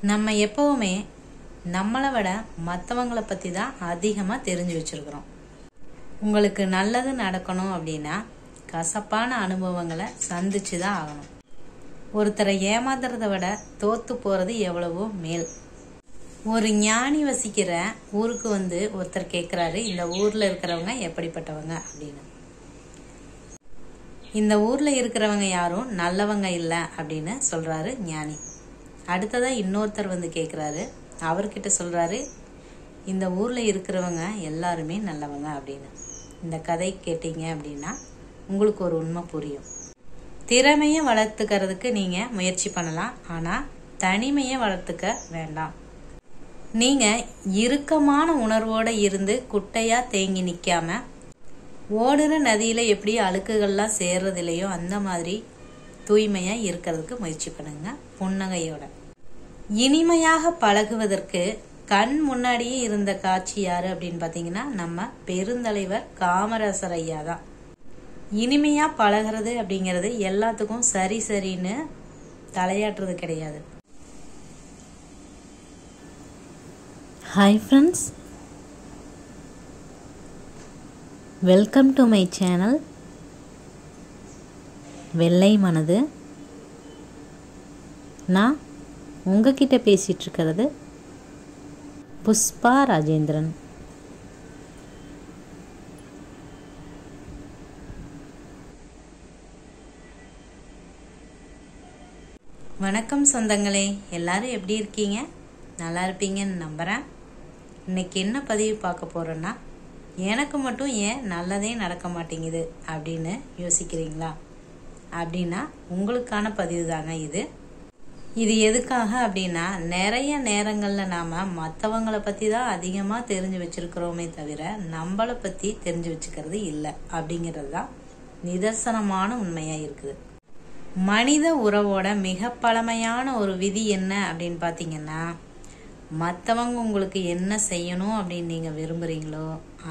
நம்ம எப்பவுமே நம்மளை விட மற்றவங்களை பற்றி தான் அதிகமாக தெரிஞ்சு வச்சுருக்குறோம். உங்களுக்கு நல்லது நடக்கணும் அப்படின்னா கசப்பான அனுபவங்களை சந்திச்சு தான் ஆகணும். ஒருத்தரை ஏமாத்துறத விட தோத்து போகிறது எவ்வளவோ மேல். ஒரு ஞானி வசிக்கிற ஊருக்கு ஒருத்தர் கேட்குறாரு, இந்த ஊரில் இருக்கிறவங்க எப்படிப்பட்டவங்க அப்படின்னு. இந்த ஊரில் இருக்கிறவங்க யாரும் நல்லவங்க இல்லை அப்படின்னு சொல்கிறாரு ஞானி. அடுத்ததாக இன்னொருத்தர் கேட்குறாரு, அவர்கிட்ட சொல்கிறாரு, இந்த ஊரில் இருக்கிறவங்க எல்லாருமே நல்லவங்க அப்படின்னு. இந்த கதை கேட்டீங்க அப்படின்னா உங்களுக்கு ஒரு உண்மை புரியும். திறமையை வளர்த்துக்கிறதுக்கு நீங்கள் முயற்சி பண்ணலாம், ஆனால் தனிமையை வளர்த்துக்க வேண்டாம். நீங்கள் இறுக்கமான உணர்வோடு இருந்து குட்டையாக தேங்கி நிற்காம ஓடுற நதியில் எப்படி அழுக்குகள்லாம் சேர்றதில்லையோ அந்த மாதிரி தூய்மையாக இருக்கிறதுக்கு முயற்சி பண்ணுங்க. புன்னகையோட இனிமையாக பழகுவதற்கு கண் முன்னாடியே இருந்த காட்சி யாரு அப்படின்னு பார்த்தீங்கன்னா நம்ம பெருந்தலைவர் காமராசர் ஐயா தான். இனிமையாக பழகிறது அப்படிங்கிறது எல்லாத்துக்கும் சரின்னு தலையாட்டுறது கிடையாது. Hi friends, welcome to my channel வெள்ளை மனது. நான் உங்ககிட்ட பேசிகிட்டு இருக்கிறது புஷ்பா ராஜேந்திரன். வணக்கம் சொந்தங்களே, எல்லாரும் எப்படி இருக்கீங்க? நல்லா இருப்பீங்கன்னு நம்புகிறேன். இன்னைக்கு என்ன பதிவு பார்க்க போகிறோன்னா, எனக்கு மட்டும் ஏன் நல்லதே நடக்க மாட்டேங்குது அப்படின்னு யோசிக்கிறீங்களா? அப்படின்னா உங்களுக்கான பதிவு தாங்க இது. இது எதுக்காக அப்படின்னா, நிறைய நேரங்களில் நாம் மற்றவங்களை பற்றி தான் அதிகமாக தெரிஞ்சு வச்சுருக்கிறோமே தவிர நம்மளை பற்றி தெரிஞ்சு வச்சுக்கிறது இல்லை அப்படிங்கிறது தான் நிதர்சனமான உண்மையாக இருக்குது. மனித உறவோட மிக பழமையான ஒரு விதி என்ன அப்படின்னு பார்த்தீங்கன்னா, மற்றவங்க உங்களுக்கு என்ன செய்யணும் அப்படின்னு நீங்கள் விரும்புகிறீங்களோ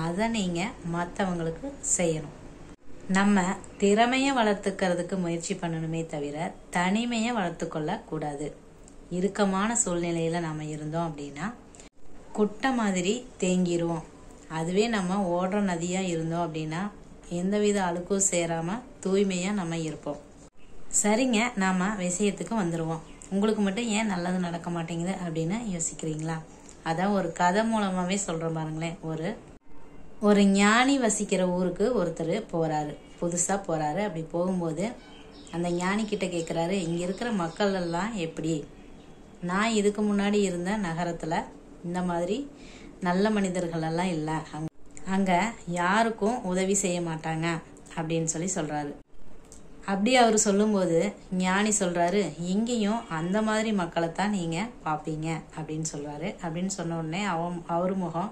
அதை நீங்கள் மற்றவங்களுக்கு செய்யணும். நம்ம திறமையை வளர்த்துக்கிறதுக்கு முயற்சி பண்ணணுமே தவிர தனிமையை வளர்த்துக்கொள்ள கூடாது. இறுக்கமான சூழ்நிலையில் நம்ம இருந்தோம் அப்படின்னா குட்டை மாதிரி தேங்கிடுவோம். அதுவே நம்ம ஓடுற நதியாக இருந்தோம் அப்படின்னா எந்தவித அழுக்கும் சேராமல் தூய்மையாக நம்ம இருப்போம். சரிங்க, நாம் விஷயத்துக்கு வந்துடுவோம். உங்களுக்கு மட்டும் ஏன் நல்லது நடக்க மாட்டேங்குது அப்படின்னு யோசிக்கிறீங்களா? அதான் ஒரு கதை மூலமாகவே சொல்கிற பாருங்களேன். ஒரு ஞானி வசிக்கிற ஊருக்கு ஒருத்தர் போகிறாரு, புதுசாக போகிறாரு. அப்படி போகும்போது அந்த ஞானி கிட்ட கேட்குறாரு, இங்கே இருக்கிற மக்கள் எல்லாம் எப்படி? நான் இதுக்கு முன்னாடி இருந்த நகரத்தில் இந்த மாதிரி நல்ல மனிதர்களெல்லாம் இல்லை, அங்கே யாருக்கும் உதவி செய்ய மாட்டாங்க அப்படின்னு சொல்கிறாரு. அப்படி அவர் சொல்லும்போது ஞானி சொல்கிறாரு, இங்கேயும் அந்த மாதிரி மக்களைத்தான் நீங்கள் பார்ப்பீங்க அப்படின்னு சொல்கிறாரு. அப்படின்னு சொன்ன உடனே அவர் முகம்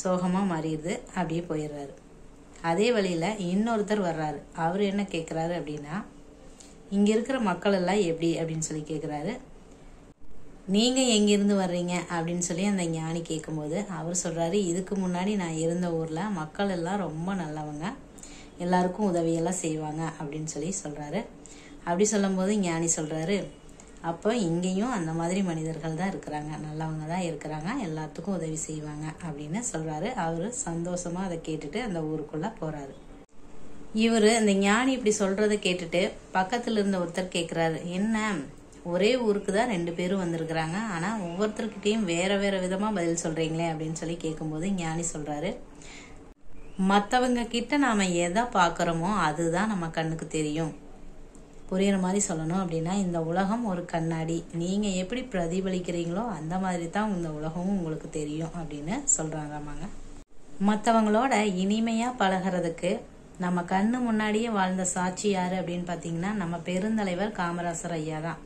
சோகமாக மாறிடுது, அப்படியே போயிடுறாரு. அதே வழியில் இன்னொருத்தர் வர்றாரு. அவர் என்ன கேட்குறாரு அப்படின்னா, இங்கே இருக்கிற மக்கள் எல்லாம் எப்படி அப்படின்னு கேட்குறாரு. நீங்கள் எங்கேருந்து வர்றீங்க அப்படின்னு அந்த ஞானி கேட்கும்போது அவர் சொல்கிறாரு, இதுக்கு முன்னாடி நான் இருந்த ஊரில் மக்கள் எல்லாம் ரொம்ப நல்லவங்க, எல்லாருக்கும் உதவியெல்லாம் செய்வாங்க அப்படின்னு சொல்கிறாரு. அப்படி சொல்லும்போது ஞானி சொல்கிறாரு, அப்போ இங்கேயும் அந்த மாதிரி மனிதர்கள் தான் இருக்கிறாங்க, நல்லவங்க தான் இருக்கிறாங்க, எல்லாத்துக்கும் உதவி செய்வாங்க அப்படின்னு சொல்கிறாரு. அவர் சந்தோஷமாக அதை கேட்டுட்டு அந்த ஊருக்குள்ளே போகிறாரு. இவர் அந்த ஞானி இப்படி சொல்கிறத கேட்டுட்டு பக்கத்தில் இருந்த ஒருத்தர் கேட்குறாரு, என்ன ஒரே ஊருக்கு தான் 2 பேரும் வந்திருக்கிறாங்க, ஆனால் ஒவ்வொருத்தர்கிட்டையும் வேறு விதமாக பதில் சொல்கிறீங்களே அப்படின்னு கேட்கும்போது ஞானி சொல்கிறாரு, மற்றவங்க கிட்ட நாம் எதை பார்க்குறோமோ அதுதான் நம்ம கண்ணுக்கு தெரியும். புரியுற மாதிரி சொல்லணும் அப்படின்னா, இந்த உலகம் ஒரு கண்ணாடி, நீங்கள் எப்படி பிரதிபலிக்கிறீங்களோ அந்த மாதிரி தான் இந்த உலகமும் உங்களுக்கு தெரியும் அப்படின்னு சொல்கிறாங்கம்மாங்க. மற்றவங்களோட இனிமையாக பழகிறதுக்கு நம்ம கண்ணு முன்னாடியே வாழ்ந்த சாட்சி யார் அப்படின்னு பார்த்தீங்கன்னா நம்ம பெருந்தலைவர் காமராசர் ஐயா தான்.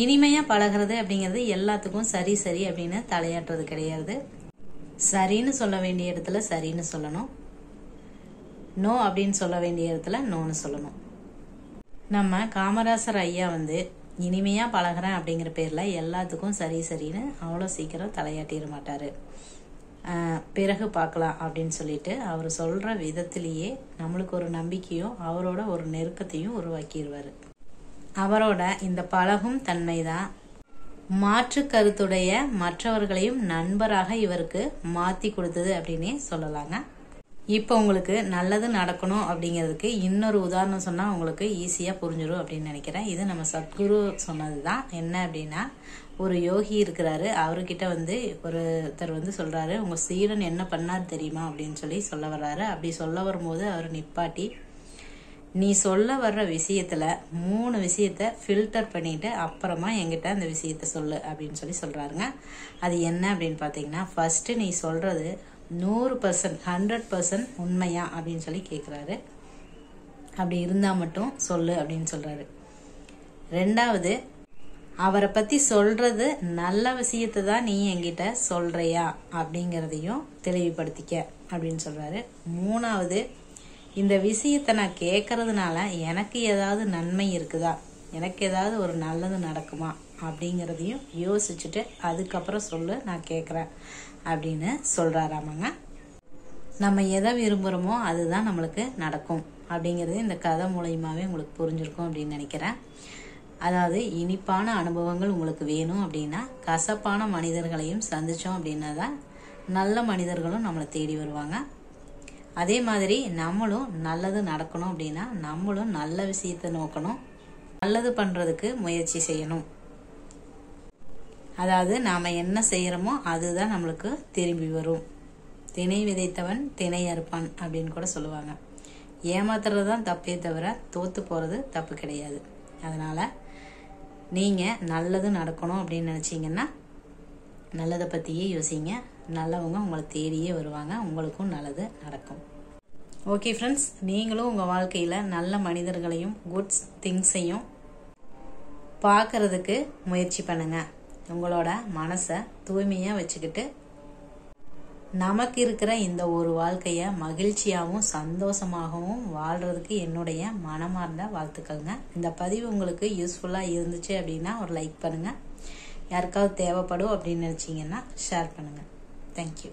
இனிமையாக பழகிறது அப்படிங்கிறது எல்லாத்துக்கும் சரி அப்படின்னு தலையாட்டுறது கிடையாது. சரின்னு சொல்ல வேண்டிய இடத்துல சரின்னு சொல்லணும், நோ அப்படின்னு சொல்ல வேண்டிய இடத்துல நோன்னு சொல்லணும். நம்ம காமராசர் ஐயா இனிமையாக பழகிறேன் அப்படிங்கிற பேரில் எல்லாத்துக்கும் சரின்னு அவ்வளோ சீக்கிரம் தலையாட்டிட மாட்டார். பிறகு பார்க்கலாம் அப்படின்னு சொல்லிட்டு அவர் சொல்கிற விதத்திலேயே நம்மளுக்கு ஒரு நம்பிக்கையும் அவரோட ஒரு நெருக்கத்தையும் உருவாக்கிடுவார். அவரோட இந்த பழகும் தன்மை தான் மாற்று கருத்துடைய மற்றவர்களையும் நண்பராக இவருக்கு மாத்தி கொடுத்தது அப்படின்னே சொல்லலாங்க. இப்போ உங்களுக்கு நல்லது நடக்கணும் அப்படிங்கிறதுக்கு இன்னொரு உதாரணம் சொன்னால் உங்களுக்கு ஈஸியாக புரிஞ்சிடும் அப்படின்னு நினைக்கிறேன். இது நம்ம சத்குரு சொன்னது தான். என்ன அப்படின்னா, ஒரு யோகி இருக்கிறாரு. அவர்கிட்ட ஒருத்தர் சொல்கிறாரு, உங்கள் சீடன் என்ன பண்ணார் தெரியுமா அப்படின்னு சொல்ல வர்றாரு. அப்படி சொல்ல வரும்போது அவர் நிப்பாட்டி, நீ சொல்ல வர்ற விஷயத்தில் 3 விஷயத்த ஃபில்டர் பண்ணிட்டு அப்புறமா என்கிட்ட அந்த விஷயத்த சொல்லு அப்படின்னு சொல்கிறாருங்க. அது என்ன அப்படின்னு பார்த்தீங்கன்னா, ஃபர்ஸ்ட்டு நீ சொல்கிறது 100% 100% உண்மையா அப்படின்னு கேட்குறாரு. அப்படி இருந்தால் மட்டும் சொல்லு அப்படின்னு சொல்கிறாரு. 2வது, அவரை பற்றி சொல்கிறது நல்ல விஷயத்தை தான் நீ என்கிட்ட சொல்கிறியா அப்படிங்கிறதையும் தெளிவுபடுத்திக்க அப்படின்னு சொல்கிறாரு. 3வது, இந்த விஷயத்தை நான் கேட்கறதுனால எனக்கு ஏதாவது நன்மை இருக்குதா, எனக்கு ஏதாவது ஒரு நல்லது நடக்குமா அப்படிங்கிறதையும் யோசிச்சுட்டு அதுக்கப்புறம் சொல்லு, நான் கேட்குறேன் அப்படின்னு சொல்கிறாராமாங்க. நம்ம எதை விரும்புகிறோமோ அதுதான் நம்மளுக்கு நடக்கும் அப்படிங்கிறது இந்த கதை மூலயமாவே உங்களுக்கு புரிஞ்சிருக்கும் அப்படின்னு நினைக்கிறேன். அதாவது இனிப்பான அனுபவங்கள் உங்களுக்கு வேணும் அப்படின்னா கசப்பான மனிதர்களையும் சந்தித்தோம் அப்படின்னா தான் நல்ல மனிதர்களும் நம்மளை தேடி வருவாங்க. அதே மாதிரி நம்மளும் நல்லது நடக்கணும் அப்படின்னா நம்மளும் நல்ல விஷயத்தை நோக்கணும், நல்லது பண்ணுறதுக்கு முயற்சி செய்யணும். அதாவது நாம் என்ன செய்கிறோமோ அதுதான் நம்மளுக்கு திரும்பி வரும். திணை விதைத்தவன் திணை அறுப்பான் அப்படின்னு கூட சொல்லுவாங்க. ஏமாத்துறது தான் தப்பே தவிர தோற்று போகிறது தப்பு கிடையாது. அதனால் நீங்கள் நல்லது நடக்கணும் அப்படின்னு நினச்சிங்கன்னா நல்லதை பற்றியே யோசிங்க. நல்லவங்க உங்களை தேடியே வருவாங்க, உங்களுக்கும் நல்லது நடக்கும். ஓகே ஃப்ரெண்ட்ஸ், நீங்களும் உங்கள் வாழ்க்கையில் நல்ல மனிதர்களையும் குட்ஸ் திங்ஸையும் பார்க்கறதுக்கு முயற்சி பண்ணுங்கள். உங்களோட மனசை தூய்மையாக வச்சுக்கிட்டு நமக்கு இருக்கிற இந்த ஒரு வாழ்க்கையை மகிழ்ச்சியாகவும் சந்தோஷமாகவும் வாழ்கிறதுக்கு என்னுடைய மனமார்ந்த வாழ்த்துக்கள்ங்க. இந்த பதிவு உங்களுக்கு யூஸ்ஃபுல்லாக இருந்துச்சு அப்படின்னா ஒரு லைக் பண்ணுங்கள். யாருக்காவது தேவைப்படும் அப்படின்னு நினச்சிங்கன்னா ஷேர் பண்ணுங்கள். தேங்க்யூ.